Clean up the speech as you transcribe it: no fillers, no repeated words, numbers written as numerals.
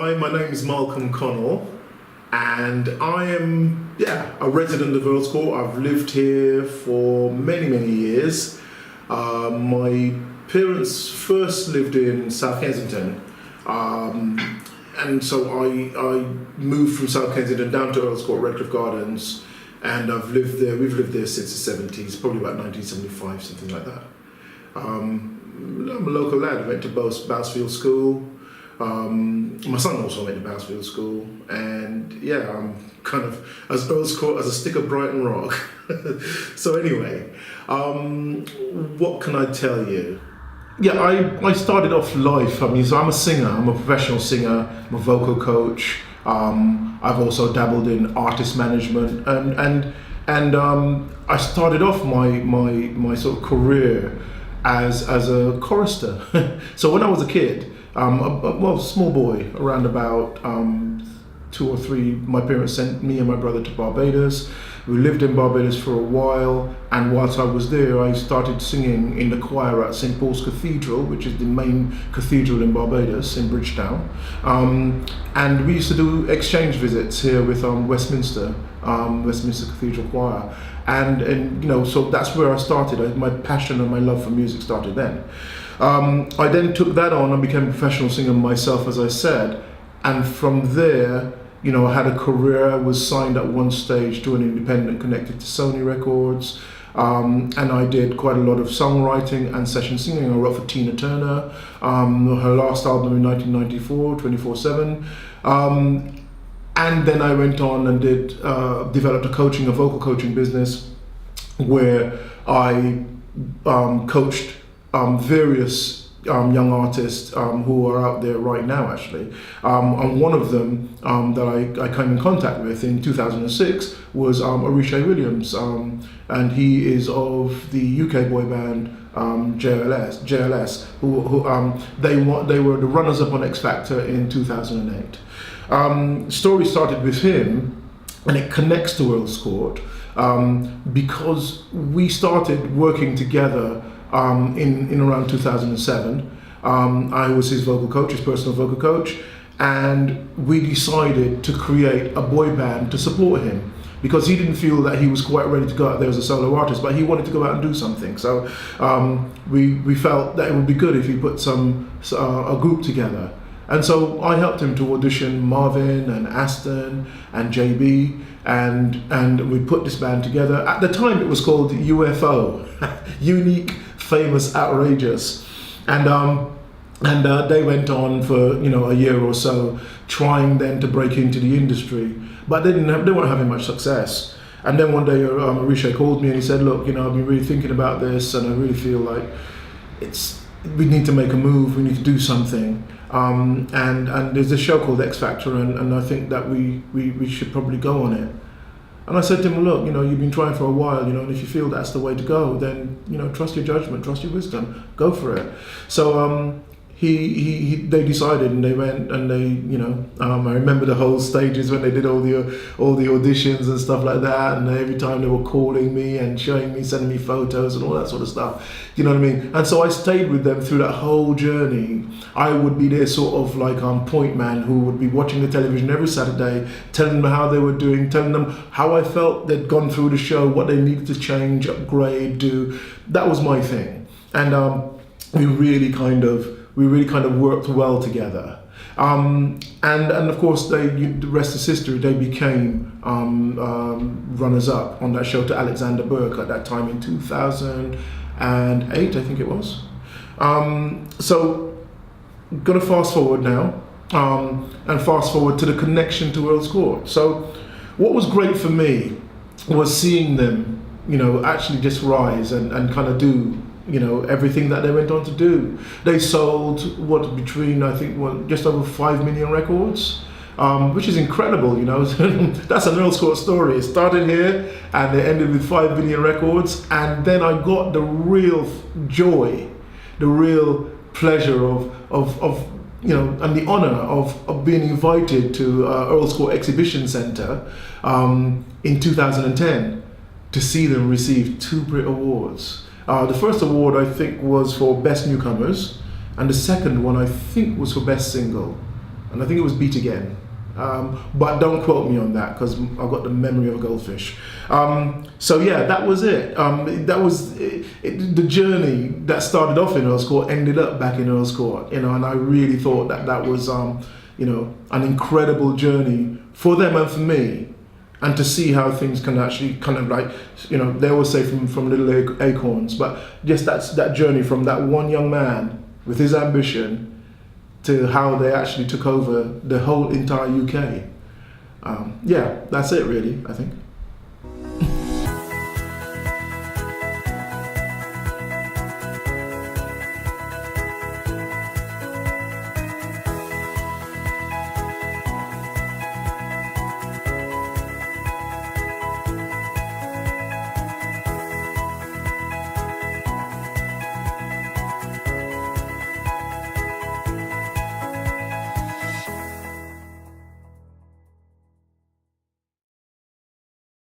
Hi, my name is Malcolm Connell, and I am, a resident of Earl's Court. I've lived here for many, many years. My parents first lived in South Kensington, and so I moved from South Kensington down to Earl's Court, Redcliffe Gardens, and I've lived there. We've lived there since the 70s, probably about 1975, something like that. I'm a local lad. I went to Bousfield School. My son also went to Bousfield School, and I'm kind of as Earl's Court as a stick of Brighton Rock. So anyway, what can I tell you? I started off life. So I'm a singer. I'm a professional singer. I'm a vocal coach. I've also dabbled in artist management, and I started off my sort of career as a chorister. So when I was a kid, small boy, around about 2 or 3, my parents sent me and my brother to Barbados. We lived in Barbados for a while, and whilst I was there, I started singing in the choir at St. Paul's Cathedral, which is the main cathedral in Barbados, in Bridgetown. And we used to do exchange visits here with Westminster Cathedral Choir. And so that's where I started. My passion and my love for music started then. I then took that on and became a professional singer myself, as I said. And from there, I had a career. I was signed at one stage to an independent connected to Sony Records. And I did quite a lot of songwriting and session singing. I wrote for Tina Turner, her last album in 1994, 24/7. And then I went on and developed a vocal coaching business where I coached various young artists who are out there right now, actually. And one of them that I came in contact with in 2006 was Orisha Williams, and he is of the UK boy band JLS, who they were the runners-up on X Factor in 2008. Story started with him, and it connects to Earl's Court because we started working together in around 2007. I was his vocal coach, his personal vocal coach, and we decided to create a boy band to support him because he didn't feel that he was quite ready to go out there as a solo artist, but he wanted to go out and do something. So we felt that it would be good if he put a group together. And so I helped him to audition Marvin and Aston and JB, and we put this band together. At the time it was called UFO, Unique, Famous, Outrageous. And they went on for a year or so, trying then to break into the industry, but they weren't having much success. And then one day Orisha called me and he said, look, I've been really thinking about this, and I really feel like we need to make a move, we need to do something. And there's a show called X Factor, and I think that we should probably go on it. And I said to him, look, you've been trying for a while, and if you feel that's the way to go, then, trust your judgment, trust your wisdom, go for it. So they decided, and they went, and I remember the whole stages when they did all the auditions and stuff like that, and every time they were calling me and showing me, sending me photos and all that sort of stuff, you know what I mean? And so I stayed with them through that whole journey. I would be their sort of like point man who would be watching the television every Saturday, telling them how they were doing, telling them how I felt they'd gone through the show, what they needed to change, upgrade, do. That was my thing. And we really kind of worked well together. And of course, the rest is history. They became runners-up on that show to Alexander Burke at that time in 2008, I think it was. So, going to fast forward now, and fast forward to the connection to Earl's Court. So, what was great for me was seeing them, actually just rise and kind of do everything that they went on to do. They sold between I think just over 5 million records, which is incredible. That's an Earl's Court story. It started here and they ended with 5 million records, and then I got the real joy, the real pleasure of and the honor of being invited to Earl's Court Exhibition Centre in 2010 to see them receive 2 Brit Awards. The first award I think was for Best Newcomers, and the second one I think was for Best Single. and I think it was Beat Again. But don't quote me on that because I've got the memory of a goldfish. So yeah, that was it. That was the journey that started off in Earl's Court ended up back in Earl's Court, and I really thought that was an incredible journey for them and for me, and to see how things can actually kind of like, they always say from little acorns, but just that journey from that one young man with his ambition to how they actually took over the whole entire UK. Yeah, that's it really, I think.